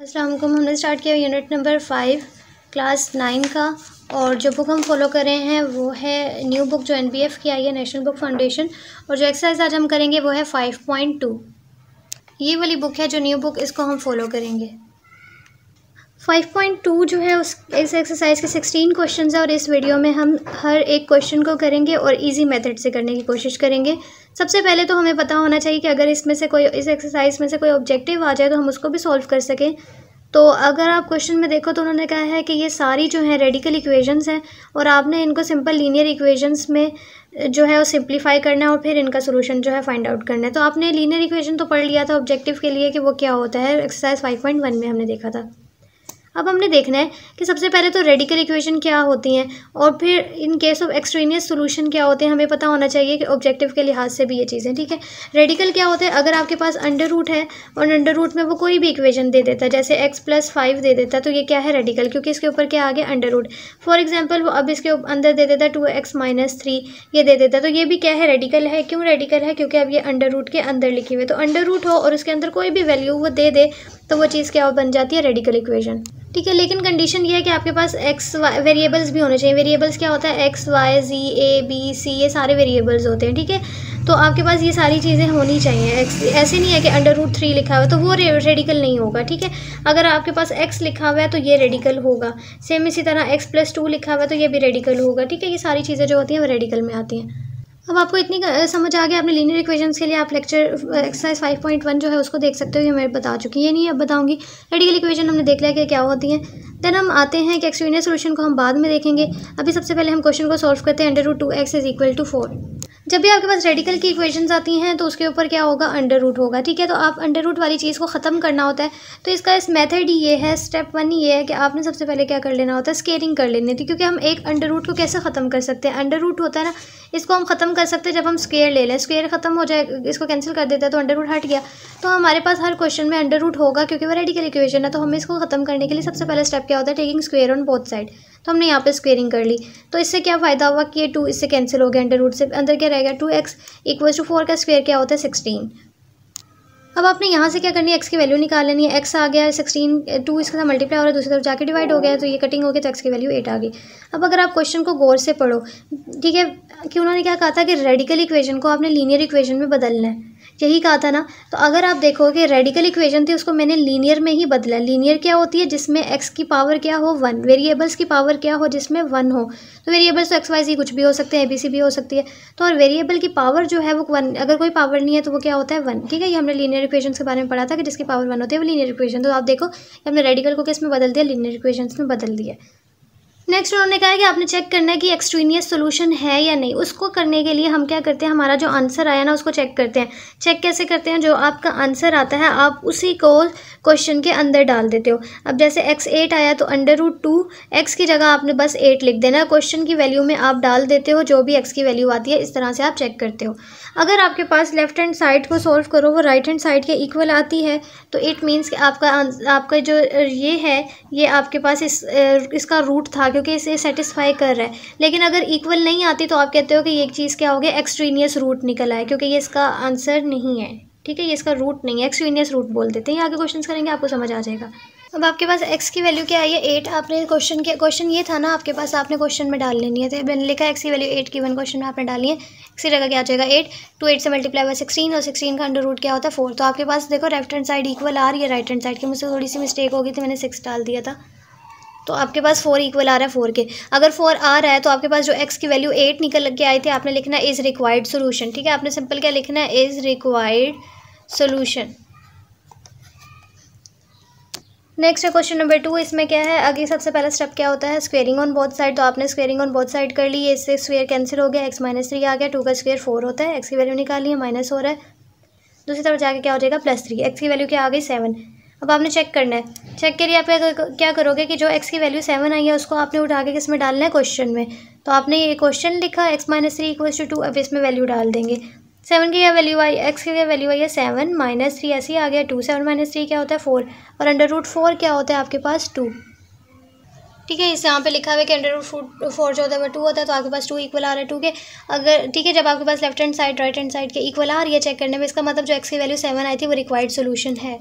अस्सलाम वालेकुम। हमने स्टार्ट किया यूनिट नंबर 5 क्लास 9 का, और जो बुक हम फॉलो कर रहे हैं वो है न्यू बुक जो NBF की आई है, नेशनल बुक फाउंडेशन। और जो एक्सरसाइज आज हम करेंगे वो है 5.2। ये वाली बुक है जो न्यू बुक, इसको हम फॉलो करेंगे। 5.2 जो है इस एक्सरसाइज के 16 क्वेश्चंस है, और इस वीडियो में हम हर एक क्वेश्चन को करेंगे और इजी मेथड से करने की कोशिश करेंगे। सबसे पहले तो हमें पता होना चाहिए कि अगर इसमें से कोई, इस एक्सरसाइज में से कोई ऑब्जेक्टिव आ जाए तो हम उसको भी सॉल्व कर सकें। तो अगर आप क्वेश्चन में देखो तो उन्होंने कहा है कि ये सारी जो है रेडिकल इक्वेशंस हैं, और आपने इनको सिंपल लीनियर इक्वेशंस में जो है वो सिंप्लीफाई करना है और फिर इनका सोल्यूशन जो है फाइंड आउट करना है। तो आपने लीनियर इक्वेशन तो पढ़ लिया था ऑब्जेक्टिव के लिए कि वो क्या होता है, एक्सरसाइज 5.1 में हमने देखा था। अब हमने देखना है कि सबसे पहले तो रेडिकल इक्वेशन क्या होती हैं, और फिर in case of extraneous solution क्या होते हैं। हमें पता होना चाहिए कि ऑब्जेक्टिव के लिहाज से भी ये चीज़ें, ठीक है। रेडिकल क्या होते हैं, अगर आपके पास अंडर रूट है और अंडर रूट में वो कोई भी इक्वेशन दे देता है, जैसे x+5 दे देता है, तो ये क्या है, रेडिकल, क्योंकि इसके ऊपर क्या आ गया, अंडर रूट। फॉर एग्जाम्पल वो अब इसके अंदर दे देता है 2x-3 ये दे देता है, तो ये भी क्या है, रेडिकल है। क्यों रेडिकल है, क्योंकि अब ये अंडर रूट के अंदर लिखी हुई है। तो अंडर रूट हो और उसके अंदर कोई भी वैल्यू वो दे दे तो वो चीज़ क्या बन जाती है, रेडिकल इक्वेशन, ठीक है। लेकिन कंडीशन ये है कि आपके पास एक्स वाई वेरिएबल्स भी होने चाहिए। वेरिएबल्स क्या होता है, X Y Z A B C, ये सारे वेरिएबल्स होते हैं, ठीक है। तो आपके पास ये सारी चीज़ें होनी चाहिए। एक्स ऐसे नहीं है कि अंडर रूट 3 लिखा हुआ है तो वो रेडिकल नहीं होगा, ठीक है। अगर आपके पास एक्स लिखा हुआ है तो ये रेडिकल होगा। सेम इसी तरह x+2 लिखा हुआ है तो ये भी रेडिकल होगा, ठीक है। ये सारी चीज़ें जो होती हैं वो रेडिकल में आती हैं। अब आपको इतनी समझ आ गया, आपने लीनियर इक्वेशंस के लिए आप लेक्चर एक्सरसाइज 5.1 जो है उसको देख सकते हो, ये मैं बता चुकी हूँ, ये नहीं अब बताऊंगी। रेडिकल इक्वेशन हमने देख लिया कि क्या होती हैं। देन हम आते हैं कि एक्सट्रेनियस सोल्यूशन को हम बाद में देखेंगे। अभी सबसे पहले हम क्वेश्चन को सॉल्व करते हैं। Under root 2x = 4। जब भी आपके पास रेडिकल की इक्वेशंस आती हैं तो उसके ऊपर क्या होगा, अंडर रूट होगा, ठीक है। तो आप अंडर रूट वाली चीज़ को ख़त्म करना होता है। तो इसका इस मेथड ही ये है, स्टेप 1 ये है कि आपने सबसे पहले क्या कर लेना होता है, स्केयरिंग कर लेनी थी। क्योंकि हम एक अंडर रूट को कैसे ख़त्म कर सकते हैं, अंडर रूट होता है ना, इसको हम ख़त्म कर सकते हैं जब हम स्क्वायर ले लें। स्क्वायर ख़त्म हो जाए, इसको कैंसिल कर देता है तो अंडर रूट हट गया। तो हमारे पास हर क्वेश्चन में अंडर रूट होगा क्योंकि वो रेडिकल इक्वेशन है। तो हमें इसको ख़त्म करने के लिए सबसे पहला स्टेप क्या होता है, taking square on both side. तो हमने यहाँ पे स्क्वेयरिंग कर ली। तो इससे क्या फ़ायदा हुआ कि ये 2 इससे कैंसिल हो गया, अंडर रूट से अंदर क्या रहेगा, 2x = 4 का स्क्वायर क्या होता है, 16। अब आपने यहाँ से क्या करनी है, x की वैल्यू निकाल लेनी है। x आ गया 16, 2 इसके साथ मल्टीप्लाई हो रहा है, दूसरी तरफ जाके डिवाइड हो गया, तो ये कटिंग हो गई, तो x की वैल्यू 8 आ गई। अब अगर आप क्वेश्चन को गौर से पढ़ो, ठीक है, कि उन्होंने क्या कहा था कि रेडिकल इक्वेशन को आपने लीनियर इक्वेशन में बदलना है, यही कहा था ना। तो अगर आप देखो कि रेडिकल इक्वेशन थी उसको मैंने लीनियर में ही बदला। लीनियर क्या होती है, जिसमें x की पावर क्या हो, 1, वेरिएबल्स की पावर क्या हो, जिसमें 1 हो। तो वेरिएबल्स तो x y z कुछ भी हो सकते हैं, ABC भी हो सकती है। तो और वेरिएबल की पावर जो है वो 1, अगर कोई पावर नहीं है तो वो क्या होता है, 1, ठीक है। ये हमने लीनियर इक्वेशंस के बारे में पढ़ा था कि जिसकी पावर 1 होती है वो लीनियर इक्वेशन। तो आप देखो हमने रेडिकल को किस में बदल दिया, लीनियर इक्वेशंस में बदल दिया। नेक्स्ट उन्होंने कहा है कि आपने चेक करना है कि एक्सट्रेनियस सोल्यूशन है या नहीं। उसको करने के लिए हम क्या करते हैं, हमारा जो आंसर आया ना उसको चेक करते हैं। चेक कैसे करते हैं, जो आपका आंसर आता है आप उसी को क्वेश्चन के अंदर डाल देते हो। अब जैसे x8 आया तो अंडर रूट 2 x की जगह आपने बस 8 लिख देना, क्वेश्चन की वैल्यू में आप डाल देते हो जो भी x की वैल्यू आती है। इस तरह से आप चेक करते हो। अगर आपके पास लेफ्ट हैंड साइड को सॉल्व करो वो राइट हैंड साइड के इक्वल आती है तो इट मीन्स कि आपका जो ये है ये आपके पास इसका रूट था, क्योंकि इसे सेटिस्फाई कर रहा है। लेकिन अगर इक्वल नहीं आती तो आप कहते हो कि ये एक चीज़ क्या हो गया, एक्सट्रेनियस रूट निकल आए, क्योंकि ये इसका आंसर नहीं है, ठीक है, ये इसका रूट नहीं है, एक्सट्रेनियस रूट बोल देते हैं। ये आगे क्वेश्चन करेंगे आपको समझ आ जाएगा। अब आपके पास x की वैल्यू क्या आई है, 8। आपने क्वेश्चन ये था ना आपके पास, आपने क्वेश्चन में डाल लेनी है। तो मैंने लिखा है x की वैल्यू 8 की 1 क्वेश्चन में आपने डाली है। x की जगह क्या आ जाएगा 8, 2 8 से मल्टीप्लाई हुआ 16, और 16 का अंडर रूट क्या होता है 4। तो आपके पास देखो लेफ्ट हैंड साइड इक्वल आ रही है राइट हैंड साइड की। मुझसे थोड़ी सी मिस्टेक हो गई थी, मैंने 6 डाल दिया था। तो आपके पास 4 इक्वल आ रहा है 4 के। अगर 4 आ रहा है तो आपके पास जो x की वैल्यू 8 निकल के आई थी, आपने लिखना है इज़ रिक्वायर्ड सोल्यूशन, ठीक है। आपने सिंपल क्या लिखना है, इज़ रिक्वायर्ड सोल्यूशन। नेक्स्ट है क्वेश्चन नंबर 2। इसमें क्या है, आगे सबसे पहला स्टेप क्या होता है, स्क्वेयरिंग ऑन बोथ साइड। तो आपने स्क्वेयरिंग ऑन बोथ साइड कर ली, इससे स्क्वेयर कैंसिल हो गया, x-3 आ गया, 2 का स्क्वेयर 4 होता है, x की वैल्यू निकाली है, माइनस हो रहा है, दूसरी तरफ जाके क्या हो जाएगा +3, x की वैल्यू क्या आ गई 7। अब आपने चेक करना है। चेक के लिए आप क्या करोगे कि जो x की वैल्यू 7 आई है उसको आपने उठा के किस में डालना है, क्वेश्चन में। तो आपने ये क्वेश्चन लिखा x-3 = 2, अब इसमें वैल्यू डाल देंगे। 7 की क्या वैल्यू आई, x की क्या वैल्यू आई है 7, -3 ऐसे ही आ गया 2, 7 - 3 क्या होता है 4, और अंडर रूट 4 क्या होता है आपके पास 2, ठीक है। इस यहाँ पे लिखा हुआ है कि अंडर रूट 4 जो होता है वो 2 होता है, तो आपके पास 2 इक्वल आ रहा है 2 के। अगर ठीक है, जब आपके पास left hand side right hand side के इक्वल आ रही है चेक करने में, इसका मतलब जो x की वैल्यू 7 आई थी वो रिक्वायर्ड सोल्यूशन है।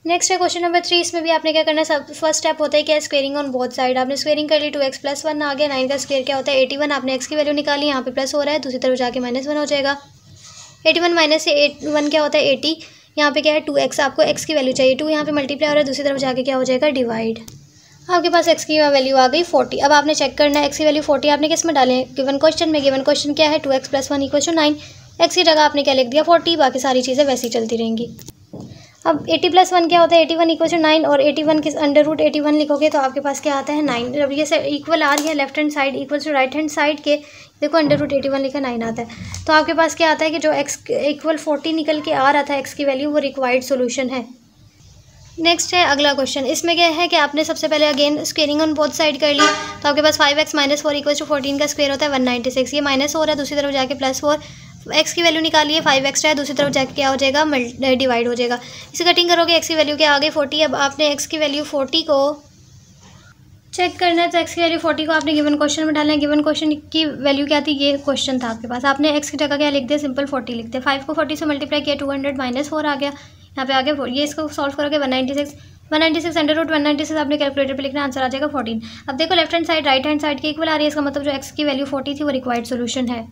नेक्स्ट है क्वेश्चन नंबर 3। इसमें भी आपने क्या करना है, सब फर्स्ट स्टेप होता है क्या, स्क्वेयरिंग ऑन बोथ साइड। आपने स्क्वेयरिंग कर ली, 2x+1 आ गया, 9 का स्क्वेयर क्या होता है 81। आपने x की वैल्यू निकाली, यहाँ पे प्लस हो रहा है, दूसरी तरफ जाके -1 हो जाएगा। 81 माइनस से 1 क्या होता है 80, यहाँ पे क्या है 2x, आपको x की वैल्यू चाहिए, 2 यहाँ पे मल्टीप्लाई हो रहा है, दूसरी तरफ जाके क्या हो जाएगा डिवाइड। आपके पास x की वैल्यू आ गई 40। अब आपने चेक करना है x की वैल्यू 40 आपने किस में डालें, गिवन क्वेश्चन में। गिवन क्वेश्चन क्या है 2x+1 = 9, x की जगह आपने क्या लिख दिया 40, बाकी सारी चीज़ें वैसी चलती रहेंगी। अब 80+1 क्या होता है 81 = 9, और 81 के √81 लिखोगे तो आपके पास क्या आता है 9। जब ये से इक्वल आ रही है left hand side equal to right hand side के, देखो √81 लिखा 9 आता है, तो आपके पास क्या आता है कि जो x = 40 निकल के आ रहा था x की वैल्यू, वो रिक्वायर्ड सोल्यूशन है। नेक्स्ट है अगला क्वेश्चन। इसमें क्या है कि आपने सबसे पहले again squaring on both side कर ली, तो आपके पास 5x - 4 = 14 का स्क्वायर होता है 196। ये माइनस हो रहा है, दूसरी तरफ जाके +4, x की वैल्यू निकालिए 5x है, दूसरी तरफ जाके क्या हो जाएगा डिवाइड हो जाएगा। इसे कटिंग करोगे x की वैल्यू क्या आ गई 40। अब आपने x की वैल्यू 40 को चेक करना है, तो x की वैल्यू 40 को आपने गिवन क्वेश्चन में डालना है। गिवन क्वेश्चन की वैल्यू क्या थी, ये क्वेश्चन था आपके पास, आपने x की जगह क्या लिख दिया, सिंपल 40 लिख दिया। 5 को 40 से मल्टीप्लाई किया 200 -4 आ गया, यहाँ पे आ गया 4। ये इसको सॉल्व करोगे 196 √196 आपने कैलकुलेटर पे लिखना, आंसर आ जाएगा 14। अब देखो left hand side right hand side के इक्वल आ रही है, इसका मतलब जो x की वैल्यू 40 थी वो रिक्वायर्ड सोल्यूशन है।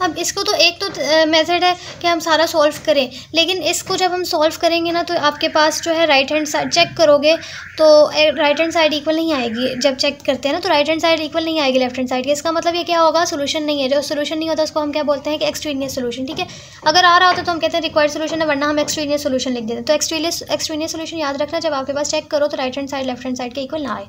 अब इसको तो एक तो मेथड है कि हम सारा सॉल्व करें, लेकिन इसको जब हम सॉल्व करेंगे ना तो आपके पास जो है राइट हैंड साइड चेक करोगे तो राइट हैंड साइड इक्वल नहीं आएगी। जब चेक करते हैं ना तो राइट हैंड साइड इक्वल नहीं आएगी लेफ्ट हैंड साइड की, इसका मतलब ये क्या होगा, सोल्यूशन नहीं है। जो सोल्यूशन नहीं होता उसको हम क्या बोलते हैं कि एक्सट्रीनियस सोल्यूशन। ठीक है, अगर आ रहा होता तो हम कहते हैं रिक्वायर्ड सोल्यूशन है, वरना हम एक्सट्रीनियस सोल्यूशन लिख देते हैं। तो एक्सट्रीनियस सोल्यूशन याद रखना, जब आपके पास चेक करो तो right hand side left hand side के इक्वल ना आए।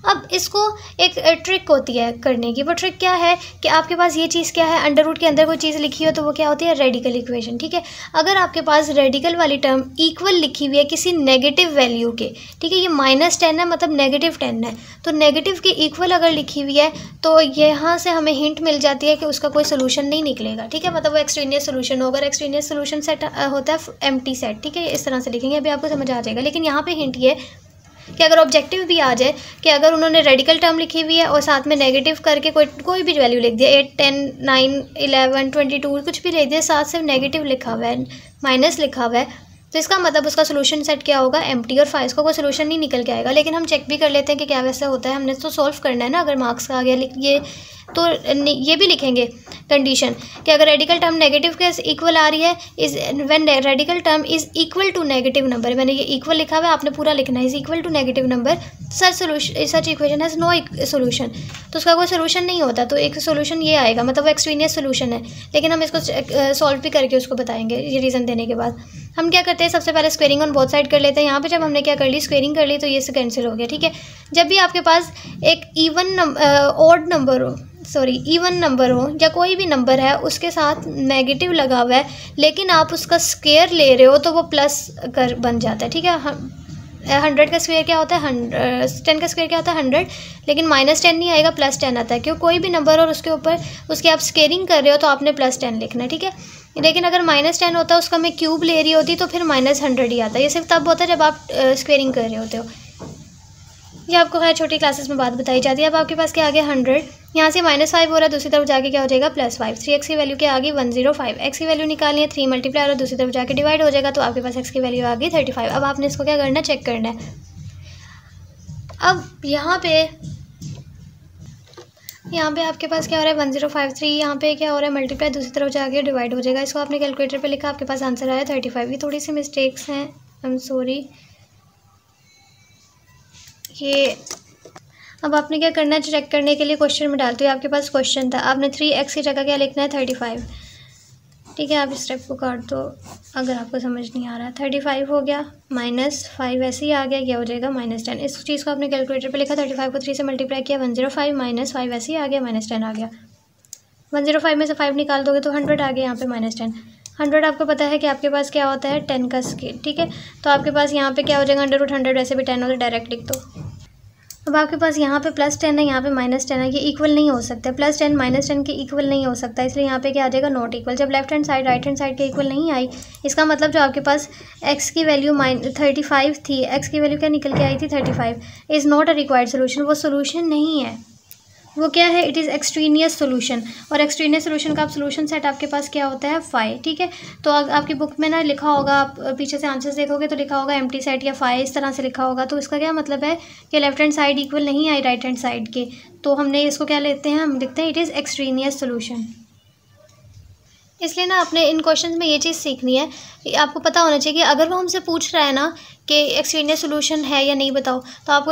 अब इसको एक ट्रिक होती है करने की, वो ट्रिक क्या है कि आपके पास ये चीज़ क्या है, अंडर रूट के अंदर कोई चीज़ लिखी हो तो वो क्या होती है रेडिकल इक्वेशन। ठीक है, अगर आपके पास रेडिकल वाली टर्म इक्वल लिखी हुई है किसी नेगेटिव वैल्यू के, ठीक है, ये -10 है मतलब -10 है, तो नेगेटिव के इक्वल अगर लिखी हुई है तो यहाँ से हमें हिंट मिल जाती है कि उसका कोई सोल्यूशन नहीं निकलेगा। ठीक है, मतलब वो एक्सट्रीनियस सोल्यूशन होगा। एक्सट्रीनियस सोल्यूशन सेट होता है एम्प्टी सेट। ठीक है, इस तरह से लिखेंगे, अभी आपको समझ आ जाएगा। लेकिन यहाँ पे हिंट ये कि अगर ऑब्जेक्टिव भी आ जाए कि अगर उन्होंने रेडिकल टर्म लिखी हुई है और साथ में नेगेटिव करके कोई भी वैल्यू लिख दिया, 8 10 9 11 22 कुछ भी लिख दिया, साथ सिर्फ नेगेटिव लिखा हुआ है, माइनस लिखा हुआ है, तो इसका मतलब उसका सोल्यूशन सेट क्या होगा एम्प्टी, और 5 को कोई सोल्यूशन नहीं निकल के आएगा। लेकिन हम चेक भी कर लेते हैं कि क्या वैसा होता है, हमने तो सॉल्व करना है ना। अगर मार्क्स का आ गया ये तो ये भी लिखेंगे कंडीशन कि अगर रेडिकल टर्म नेगेटिव के इक्वल आ रही है, is when radical term is equal to negative number, मैंने ये इक्वल लिखा हुआ है, आपने पूरा लिखना है, is equal to negative number, such equation has no solution, तो उसका कोई सोल्यूशन नहीं होता। तो एक सोल्यूशन ये आएगा, मतलब वो एक्सट्रीनियस सोल्यूशन है, लेकिन हम इसको सॉल्व भी करके उसको बताएंगे ये रीज़न देने के बाद। हम क्या करते हैं, सबसे पहले स्क्वेयरिंग ऑन बोथ साइड कर लेते हैं। यहाँ पे जब हमने क्या कर ली, स्क्वेयरिंग कर ली, तो ये से कैंसिल हो गया। ठीक है, जब भी आपके पास एक इवन नंबर हो या कोई भी नंबर है उसके साथ नेगेटिव लगा हुआ है, लेकिन आप उसका स्क्वायर ले रहे हो तो वो प्लस कर बन जाता है। ठीक है, 100 का स्क्वायर क्या होता है 10 का स्क्वायर क्या होता है 100, लेकिन -10 नहीं आएगा, +10 आता है, क्यों कोई भी नंबर और उसके ऊपर उसकी आप स्क्वेयरिंग कर रहे हो तो आपने +10 लिखना है। ठीक है, लेकिन अगर -10 होता है उसका मैं क्यूब ले रही होती तो फिर -100 ही आता है। ये सिर्फ तब होता है जब आप स्क्वेयरिंग कर रहे होते हो। ये आपको खैर छोटी क्लासेस में बात बताई जाती है। अब आपके पास क्या आ गया 100, यहाँ से -5 हो रहा है, दूसरी तरफ जाके क्या हो जाएगा +5। 3x की वैल्यू क्या आ गई 105, x की वैल्यू निकालनी है, 3 मल्टीप्लाई हो रहा है, दूसरी तरफ जाके डिवाइड हो जाएगा, तो आपके पास x की वैल्यू आ गई 35। अब आपने इसको क्या करना है, चेक करना है। अब यहाँ पे आपके पास क्या हो रहा है 1053, यहाँ पे क्या हो रहा है मल्टीप्लाई, दूसरी तरफ जाके डिवाइड हो जाएगा। इसको आपने कैलकुलेटर पे लिखा, आपके पास आंसर आया 35। ये थोड़ी सी मिस्टेक्स हैं, आई एम सॉरी। ये अब आपने क्या करना है, चेक करने के लिए क्वेश्चन में डालते हो, आपके पास क्वेश्चन था, आपने 3x की जगह क्या लिखना है 35। ठीक है, आप इस स्टेप को काट दो अगर आपको समझ नहीं आ रहा है। 35 हो गया, -5 ऐसे ही आ गया, क्या हो जाएगा -10। इस चीज़ को आपने कैलकुलेटर पे लिखा, 35 को 3 से मल्टीप्लाई किया 105, -5 ऐसे ही आ गया, -10 आ गया। 105 में से 5 निकाल दोगे तो 100 आ गया, यहाँ पे -10। 100 आपको पता है कि आपके पास क्या होता है 10 का स्केल। ठीक है, तो आपके पास यहाँ पे क्या हो जाएगा √100, वैसे भी 10 होता है, डायरेक्ट लिख दो। अब आपके पास यहाँ पे +10 है, यहाँ पे -10 है, ये इक्वल नहीं हो सकता, +10 -10 के इक्वल नहीं हो सकता, इसलिए यहाँ पे क्या आ जाएगा नॉट इक्वल। जब left hand side right hand side के इक्वल नहीं आई, इसका मतलब जो आपके पास x की वैल्यू 35 थी, x की वैल्यू क्या निकल के आई थी 35, is not a required solution, वो सोल्यूशन नहीं है। वो क्या है, इट इज़ एक्सट्रीनियस सोल्यूशन। और एक्सट्रीनियस सोल्यूशन का आप सोल्यूशन सेट आपके पास क्या होता है, फाई, ठीक है। तो आपकी बुक में ना लिखा होगा, आप पीछे से आंसर्स देखोगे तो लिखा होगा एम्प्टी सेट या फाई, इस तरह से लिखा होगा। तो इसका क्या मतलब है कि लेफ्ट हैंड साइड इक्वल नहीं है राइट हैंड साइड के, तो हमने इसको क्या लेते हैं, हम लिखते हैं इट इज़ एक्सट्रीनियस सोल्यूशन। इसलिए ना आपने इन क्वेश्चंस में ये चीज़ सीखनी है, आपको पता होना चाहिए कि अगर वो हमसे पूछ रहा है ना कि एक्सट्रीनियस सोल्यूशन है या नहीं बताओ, तो आपको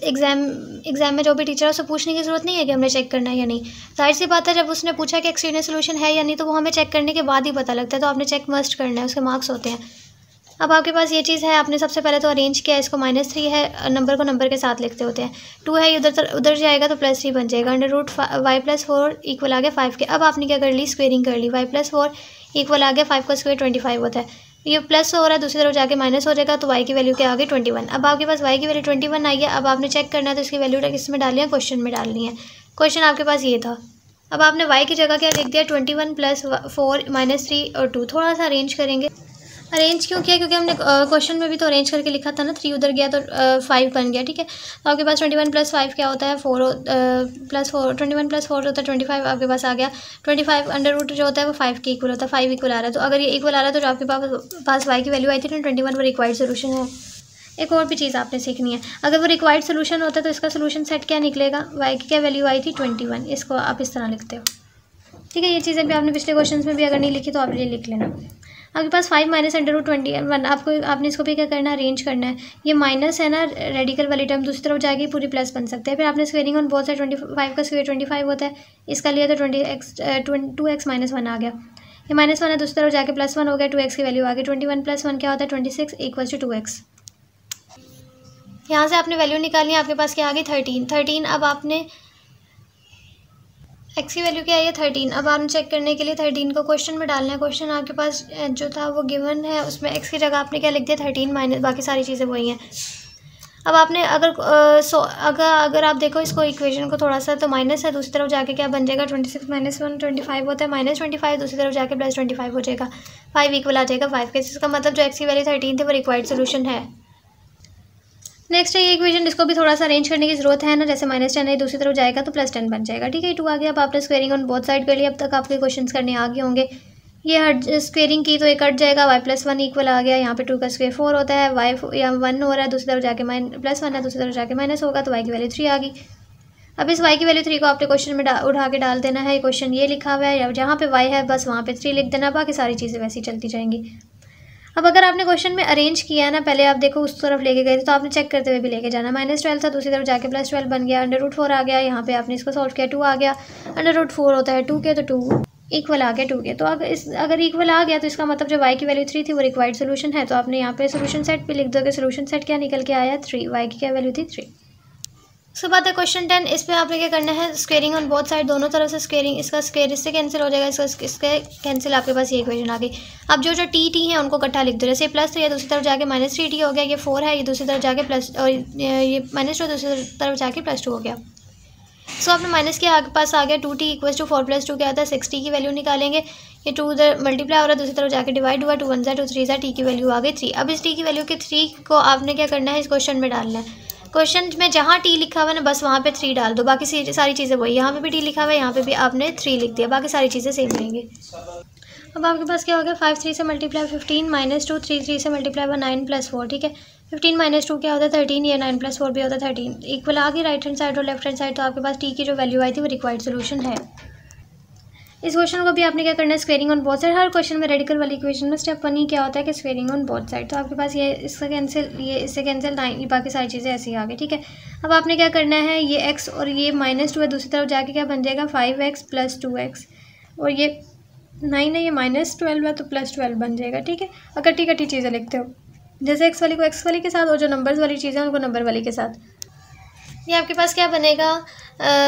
एग्जाम में जो भी टीचर है उससे पूछने की ज़रूरत नहीं है कि हमने चेक करना है या नहीं। जाहिर सी बात है, जब उसने पूछा कि एक्सट्रीनियस सोल्यूशन है या नहीं, तो वो हमें चेक करने के बाद ही पता लगता है, तो आपने चेक मस्ट करना है, उसके मार्क्स होते हैं। अब आपके पास ये चीज़ है, आपने सबसे पहले तो अरेंज किया, इसको -3 है, नंबर को नंबर के साथ लिखते होते हैं। 2 है, उधर जाएगा तो +3 बन जाएगा। √y+4 इक्वल आ गया 5 के। अब आपने क्या कर ली, स्क्वेयरिंग कर ली। y+4 इक्वल आ गया 5 का स्क्वायर 25 होता है। ये प्लस हो रहा है, दूसरी तरफ जाके माइनस हो जाएगा, तो y की वैल्यू क्या आ गई 21। अब आपके पास y की वैल्यू 21 आई है। अब आपने चेक करना है, तो इसकी वैल्यू किस में डालनी है, क्वेश्चन में डालनी है। क्वेश्चन आपके पास ये था। अब आपने y की जगह क्या लिख दिया, 21 + 4 -3 और 2। थोड़ा सा अरेंज करेंगे। अरेंज क्यों किया, क्योंकि हमने क्वेश्चन में भी तो अरेंज करके लिखा था ना, 3 उधर गया तो 5 बन गया, ठीक है। तो आपके पास 21 + 5 क्या होता है, 4 +4, 21 + 4 होता है 25, आपके पास आ गया। 25 अंडर रूट जो होता है वो 5 के इक्वल होता है, 5 इक्वल आ रहा है। तो अगर ये इक्वल आ रहा है तो जो आपके पास y की वैल्यू आई थी ना 21, वो रिक्वायर्ड सोल्यूशन है। एक और भी चीज़ आपने सीखनी है, अगर वो रिक्वायर्ड सोल्यूशन होता है तो इसका सोल्यूशन सेट क्या निकलेगा, y की क्या वैल्यू आई थी 21, इसको आप इस तरह लिखते हो, ठीक है। ये चीज़ें भी आपने पिछले क्वेश्चन में भी अगर नहीं लिखी तो आप ये लिख लेना। आपके पास 5 - √21, आपने इसको भी क्या करना है, अरेंज करना है। ये माइनस है ना, रेडिकल वाली टर्म दूसरी तरफ जाएगी, पूरी प्लस बन सकते हैं। फिर आपने स्क्वेयरिंग ऑन बोथ साइड, 25 का स्क्वेयर 25 होता है, इसका लिया तो 2x -1 आ गया। ये -1 है, दूसरी तरफ जाके +1 हो गया, 2x की वैल्यू आ गई। 21 + 1 क्या होता है, 26 = 2x। यहाँ से आपने वैल्यू निकालनी है, आपके पास क्या आ गई 13। अब आपने x की वैल्यू क्या है, 13। अब आपने चेक करने के लिए 13 को क्वेश्चन में डालना है। क्वेश्चन आपके पास जो था वो गिवन है, उसमें x की जगह आपने क्या लिख दिया 13 माइनस, बाकी सारी चीज़ें वही हैं। अब आपने अगर आप देखो इसको इक्वेशन को थोड़ा सा, तो माइनस है, दूसरी तरफ जाके क्या बन जाएगा, 26 - 1 25 होता है, -25 दूसरी तरफ जाके +25 हो जाएगा, 5 इक्वल आ जाएगा 5 के। इसका मतलब जो x की वैल्यू 13 थी वो रिक्वायर्ड सोल्यूशन है। नेक्स्ट है ये इक्वेशन, इसको भी थोड़ा सा अरेंज करने की जरूरत है ना, जैसे -10 है, दूसरी तरफ जाएगा तो +10 बन जाएगा, ठीक है। 2 आ गया। अब आपने स्क्वेयरिंग ऑन बोथ साइड कर लिया। अब तक आपके क्वेश्चंस करने आ गए होंगे। ये स्क्वेयरिंग की तो ये कट जाएगा, y+1 इक्वल आ गया, यहाँ पे 2 का स्क्वेयर 4 होता है, y या 1 हो रहा है, दूसरी तरफ जाके +1 है, दूसरी तरफ जाके माइनस होगा, तो y की वैल्यू 3 आ गई। अब इस y की वैल्यू 3 को आपने क्वेश्चन में उठा के डाल देना है। क्वेश्चन ये लिखा हुआ है, या जहाँ पे y है बस वहाँ पे 3 लिख देना, बाकी सारी चीज़ें वैसी चलती जाएंगी। अब अगर आपने क्वेश्चन में अरेंज किया है ना, पहले आप देखो उस तरफ लेके गए थे, तो आपने चेक करते हुए भी लेके जाना। -12 था, दूसरी तरफ जाके +12 बन गया, √4 आ गया, यहाँ पे आपने इसको सॉल्व किया, 2 आ गया, √4 होता है 2 के, तो 2 इक्वल आ गया 2 के। तो अगर इक्वल आ गया तो इसका मतलब जो y की वैल्यू 3 थी वो रिक्वायर्ड सोल्यूशन है। तो आपने यहाँ पे सोल्यूशन सेट भी लिख दोगे, सोल्यूशन सेट क्या निकल के आया 3, y की क्या वैल्यू थी 3। उसके बाद है क्वेश्चन 10। इस पे आपने क्या करना है, स्क्वेयरिंग ऑन बोथ साइड, दोनों तरफ से स्क्वेयरिंग, इसका स्क्वेयर इससे कैंसिल हो जाएगा, इसके कैंसिल, आपके पास ये इक्वेशन आ गई। अब जो टी है उनको इकट्ठा लिख दो, जैसे प्लस तो ये दूसरी तरफ जाके -3t हो गया, ये 4 है, ये दूसरी तरफ जाके प्लस, और ये -2 दूसरी तरफ जाके +2 हो गया। सो आपने माइनस के आगे पास आ गया 2t = 4 + 2 क्या आता है 6t की वैल्यू निकालेंगे। ये 2 उधर मल्टीप्लाई हो रहा है, दूसरी तरफ जाके डिवाइड हुआ, 2 1 2 3 t की वैल्यू आ गई 3। अब इस t की वैल्यू के 3 को आपने क्या करना है, इस क्वेश्चन में डालना है। क्वेश्चन में जहाँ t लिखा हुआ है ना, बस वहाँ पे 3 डाल दो, बाकी सारी चीज़ें वही। यहाँ पे भी t लिखा हुआ है, यहाँ पे भी आपने 3 लिख दिया, बाकी सारी चीज़ें सेम रहेंगी। अब आपके पास क्या हो गया, 5 3 से मल्टीप्लाई 15, -2 3 3 से मल्टीप्लाई 9 + 4, ठीक है। 15 - 2 क्या होता है 13, ये 9 + 4 भी होता है 13, इक्वल आ गई राइट हैंड साइड और लेफ्ट हैंड साइड। तो आपके पास t की जो वैल्यू आई थी वो रिक्वायर्ड सोल्यूशन है। इस क्वेश्चन को भी आपने क्या करना है, squaring on both side. Her question में रेडिकल वाली इक्वेशन में स्टेप 1 ही क्या होता है कि स्क्वेयरिंग ऑन बोथ साइड। तो आपके पास ये इसका कैंसिल, ये इससे कैंसिल, 9, ये बाकी सारी चीज़ें ऐसी आ गई, ठीक है। अब आपने क्या करना है, ये x और ये -2 है, दूसरी तरफ जाके क्या बन जाएगा 5x + 2x, और ये 9 है, ये -12 है, तो +12 बन जाएगा, ठीक है। और कटी कटी चीज़ें लिखते हो, जैसे x वाली को x वाली के साथ और जो नंबर्स वाली चीज़ें उनको नंबर वाली के साथ। ये आपके पास क्या बनेगा,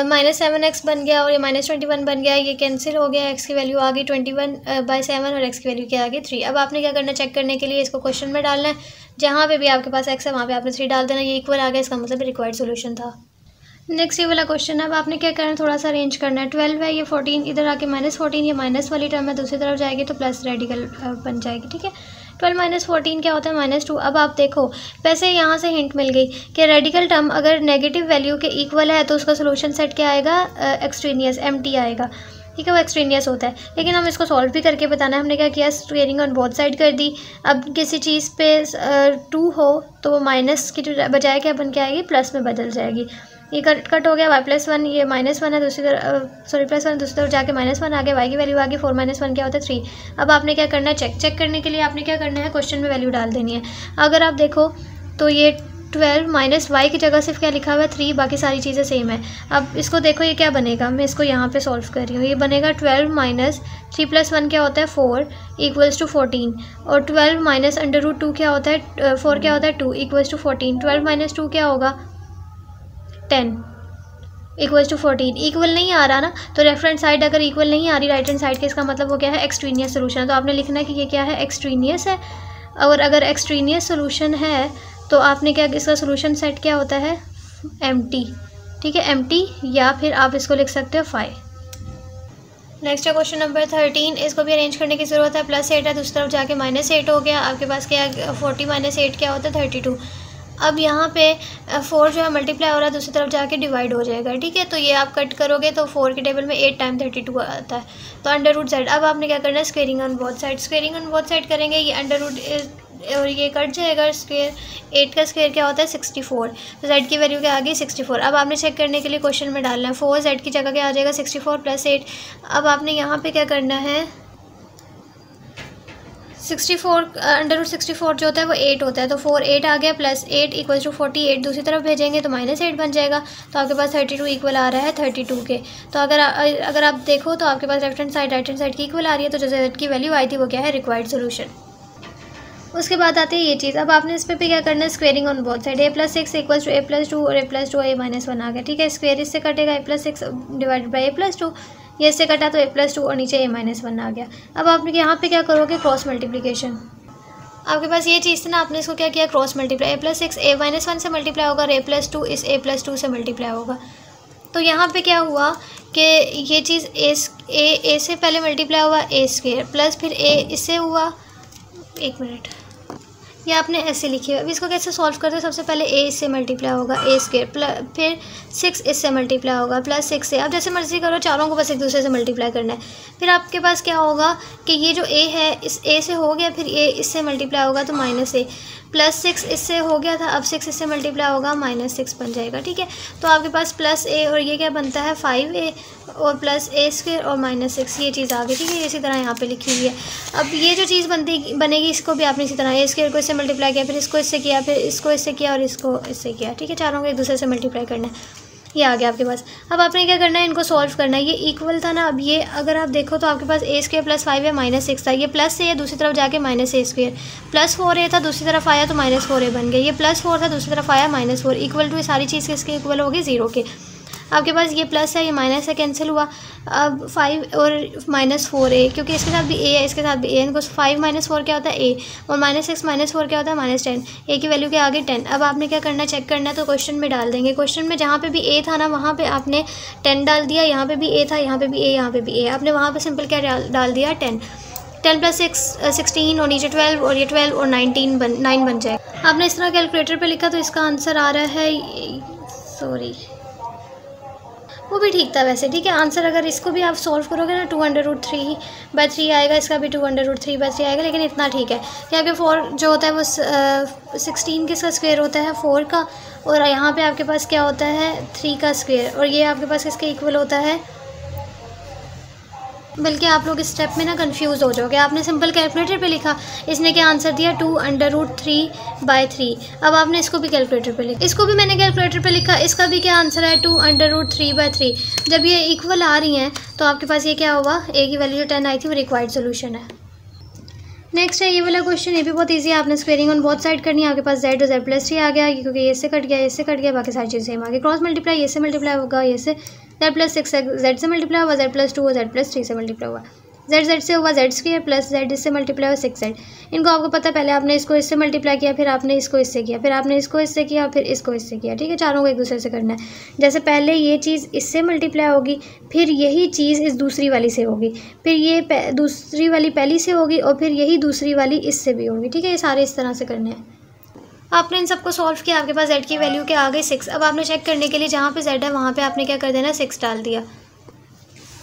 -7x बन गया और ये -21 बन गया, ये कैंसिल हो गया, x की वैल्यू आ गई 21/7 और x की वैल्यू क्या आ गई 3। अब आपने क्या करना है, चेक करने के लिए इसको क्वेश्चन में डालना है, जहाँ पे भी आपके पास x है वहाँ पे आपने 3 डाल देना, ये इक्वल आ गया, इसका मतलब रिक्वायर्ड सोल्यूशन था। नेक्स्ट ये वाला क्वेश्चन है। अब आपने क्या करना है, थोड़ा सा अरेंज करना है। 12 है, ये 14 इधर आके -14, ये माइनस वाली टर्म है, दूसरी तरफ जाएगी तो प्लस रेडिकल बन जाएगी, ठीक है। 12 माइनस 14 क्या होता है -2। अब आप देखो वैसे यहाँ से हिंट मिल गई कि रेडिकल टर्म अगर नेगेटिव वैल्यू के इक्वल है तो उसका सोल्यूशन सेट क्या आएगा, एक्सट्रेनियस एम्प्टी आएगा, ठीक है, वो एक्सट्रेनियस होता है। लेकिन हम इसको सॉल्व भी करके बताना है। हमने क्या किया, स्क्वेयरिंग ऑन बोथ साइड कर दी। अब किसी चीज़ पे 2 हो तो वो माइनस की बजाय क्या बन के आएगी, प्लस में बदल जाएगी। ये कट हो गया, y+1, ये -1 है दूसरी तरफ, सॉरी +1 दूसरी तरफ जाके -1 आ गया, y की वैल्यू आ गई 4 - 1 क्या होता है 3। अब आपने क्या करना है, चेक करने के लिए आपने क्या करना है, क्वेश्चन में वैल्यू डाल देनी है। अगर आप देखो तो ये 12 माइनस y की जगह सिर्फ क्या लिखा हुआ है 3, बाकी सारी चीज़ें सेम है। अब इसको देखो ये क्या बनेगा, मैं इसको यहाँ पे सॉल्व कर रही हूँ। ये बनेगा 12 माइनस 3 + 1 क्या होता है 4 = 14, और 12 माइनस √2 क्या होता है 4 क्या होता है 2 = 14। 12 - 2 क्या होगा 10 = 14। इक्वल नहीं आ रहा ना, तो लेफ्ट हैंड साइड अगर इक्वल नहीं आ रही राइट हैंड साइड के, इसका मतलब वो क्या है, एक्सट्रीनियस सोल्यूशन है। तो आपने लिखना है कि ये क्या है, एक्सट्रीनियस है। और अगर एक्सट्रीनियस सोल्यूशन है तो आपने क्या, इसका सोल्यूशन सेट क्या होता है, एम्प्टी, ठीक है, एम्प्टी, या फिर आप इसको लिख सकते हो 5। नेक्स्ट है क्वेश्चन नंबर 13। इसको भी अरेंज करने की ज़रूरत है। +8 है, दूसरी तरफ जाके -8 हो गया। आपके पास क्या है, 40 - 8 क्या होता है 32। अब यहाँ पे 4 जो है मल्टीप्लाई हो रहा है, दूसरी तरफ जाके डिवाइड हो जाएगा, ठीक है। तो ये आप कट करोगे तो 4 के टेबल में 8 टाइम 32 आता है, तो √z। अब आपने क्या करना है, squaring on both side, squaring on both side करेंगे, ये √ और ये कट जाएगा। स्क्वेयर 8 का स्क्वेयर क्या होता है 64, तो z की वैल्यू क्या आ गई 64। अब आपने चेक करने के लिए क्वेश्चन में डालना है 4 z की जगह क्या आ जाएगा 64 + 8। अब आपने यहाँ पे क्या करना है, 64 √64 जो होता है वो 8 होता है, तो 4 8 आ गया, +8 = 48 दूसरी तरफ भेजेंगे तो -8 बन जाएगा। तो आपके पास 32 इक्वल आ रहा है 32 के। तो अगर आप देखो तो आपके पास left hand side right hand side की इक्वल आ रही है, तो जो z की वैल्यू आई थी वो क्या है, रिक्वायर्ड सोल्यूशन। उसके बाद आती है ये चीज़। अब आपने इस पर भी क्या करना है, squaring on both side, a+6 = a+2 और a+2 a-1 आ गया, ठीक है। स्क्वेयर इससे कटेगा, a+6 डिवाइडेड बाई a+2, ये इससे कटा तो a+2 और नीचे a-1 आ गया। अब आप यहाँ पे क्या करोगे, क्रॉस मल्टीप्लिकेशन। आपके पास ये चीज़ थी ना, आपने इसको क्या किया, क्रॉस मल्टीप्लाई, a+6 a-1 से मल्टीप्लाई होगा और a+2 इस a+2 से मल्टीप्लाई होगा। तो यहाँ पे क्या हुआ कि ये चीज़ a से पहले मल्टीप्लाई हुआ a² प्लस फिर a इससे हुआ, 1 मिनट, ये आपने ऐसे लिखी है। अब इसको कैसे सॉल्व करते हैं, सबसे पहले a इससे मल्टीप्लाई होगा a² फिर 6 इससे मल्टीप्लाई होगा +6 से। अब जैसे मर्जी करो, चारों को बस एक दूसरे से मल्टीप्लाई करना है। फिर आपके पास क्या होगा कि ये जो a है इस a से हो गया, फिर a इससे मल्टीप्लाई होगा तो -a, +6 इससे हो गया था, अब 6 इससे मल्टीप्लाई होगा -6 बन जाएगा, ठीक है। तो आपके पास +a और ये क्या बनता है 5a और +a² और -6, ये चीज़ आ गई, ठीक है। इसी तरह यहाँ पे लिखी हुई है। अब ये जो चीज़ बनेगी इसको भी आपने इसी तरह a² को इससे मल्टीप्लाई किया, फिर इसको इससे किया, फिर इसको इससे किया और इसको इससे किया, ठीक है। चारों को एक दूसरे से मल्टीप्लाई करना है, ये आ गया आपके पास। अब आपने क्या करना है, इनको सॉल्व करना है। ये इक्वल था ना, अब ये अगर आप देखो तो आपके पास a² + 5 है -6 था, ये +a है दूसरी तरफ जाके -a², +4a था दूसरी तरफ आया तो -4a बन गया, ये +4 था दूसरी तरफ आया -4, इक्वल टू ये सारी चीज़ किसके इक्वल होगी 0 के। आपके पास ये प्लस है, ये माइनस है, कैंसिल हुआ। अब 5 और -4a, क्योंकि इसके साथ भी a है, इसके साथ भी a है, तो 5 - 4 क्या होता है a, और -6 - 4 क्या होता है -10, a की वैल्यू क्या आ गई 10। अब आपने क्या करना है, चेक करना है, तो क्वेश्चन में डाल देंगे। क्वेश्चन में जहाँ पे भी a था ना, वहाँ पे आपने 10 डाल दिया, यहाँ पे भी a था, यहाँ पे भी a, यहाँ पे भी a, आपने वहाँ पे सिंपल क्या डाल दिया 10 + 6 16 और नीचे 12 और ये 12 और 9 बन जाएगा। आपने इस तरह कैलकुलेटर पे लिखा तो इसका आंसर आ रहा है, सॉरी वो भी ठीक था वैसे, ठीक है। आंसर अगर इसको भी आप सॉल्व करोगे ना 2√3/3 आएगा, इसका भी 2√3/3 आएगा, लेकिन इतना ठीक है कि आपके 4 जो होता है वो 16 किसका स्क्वायर होता है 4 का, और यहाँ पे आपके पास क्या होता है 3 का स्क्वायर, और ये आपके पास किसके इक्वल होता है। बल्कि आप लोग इस स्टेप में ना कंफ्यूज हो जाओगे। आपने सिंपल कैलकुलेटर पे लिखा, इसने क्या आंसर दिया 2√3/3। अब आपने इसको भी कैलकुलेटर पे लिखा, इसको भी मैंने कैलकुलेटर पे लिखा, इसका भी क्या आंसर है 2√3/3। जब ये इक्वल आ रही हैं तो आपके पास ये क्या होगा, a की वैल्यू जो 10 आई थी वो रिक्वायर्ड सोल्यूशन है। नेक्स्ट है ये वाला क्वेश्चन, ये भी बहुत इजी है। आपने स्क्वेयरिंग ऑन बोथ साइड करनी है। आपके पास z और z+3 आ गया, क्योंकि ये से कट गया, ये से कट गया, बाकी सारी चीज़ें सेम आ गई। क्रॉस मल्टीप्लाई, ये से मल्टीप्लाई होगा, ये से z+6 z से मल्टीप्लाई हुआ, z+2 और z+3 से मल्टीप्लाई हुआ। जेड से हुआ जेड स्क्वायर प्लस जेड इससे मल्टीप्लाई हुआ 6z। इनको आपको पता है पहले आपने इसको इससे मल्टीप्लाई किया, फिर आपने इसको इससे किया, फिर आपने इसको इससे किया, फिर इसको इससे किया, ठीक है। चारों को एक दूसरे से करना है। जैसे पहले ये चीज़ इससे मल्टीप्लाई होगी, फिर यही चीज़ इस दूसरी वाली से होगी, फिर ये दूसरी वाली पहली से होगी और फिर यही दूसरी वाली इससे भी होगी, ठीक है। ये सारे इस तरह से करने हैं। आपने इन सबको सॉल्व किया, आपके पास z की वैल्यू के आ गई 6। अब आपने चेक करने के लिए जहाँ पे z है वहाँ पे आपने क्या कर देना, 6 डाल दिया,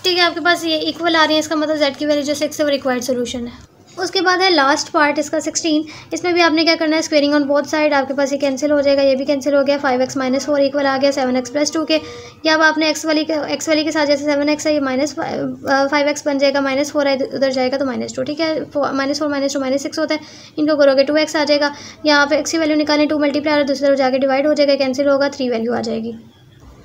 ठीक है। आपके पास ये इक्वल आ रही है, इसका मतलब z की वैल्यू जो 6 है वो रिक्वायर्ड सोल्यूशन है। उसके बाद है लास्ट पार्ट इसका 16। इसमें भी आपने क्या करना है, स्क्वेयरिंग ऑन बोथ साइड। आपके पास ये कैंसिल हो जाएगा, ये भी कैंसिल हो गया। 5x - 4 इक्वल आ गया 7x + 2 के। या अब आपने x वाली के साथ जैसे 7x है ये -5x बन जाएगा, -4 है उधर जाएगा तो -2, ठीक है। -4 - 2 -6 होता है, इनको करोगे 2x आ जाएगा। यहाँ पे x की वैल्यू निकालें, 2 मल्टीप्लाई और दूसरी तरफ जाके डिवाइड हो जाएगा, कैंसिल होगा, 3 वैल्यू आ जाएगी।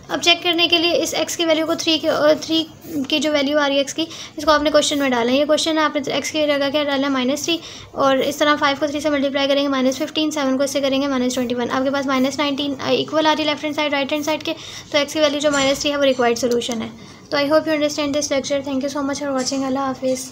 अब चेक करने के लिए इस x की वैल्यू को 3 की जो वैल्यू आ रही है x की, इसको आपने क्वेश्चन में डाला है। ये क्वेश्चन है, आपने x की जगह क्या डालना है, -3, और इस तरह 5 को 3 से मल्टीप्लाई करेंगे -15, 7 को इससे करेंगे -21। आपके पास -19 इक्वल आ रही है left hand side right hand side के, तो x की वैल्यू जो -3 है वो रिक्वायर्ड सोल्यूशन है। तो I hope you understand this lecture. Thank you so much for watching. अल्लाह हाफिज़।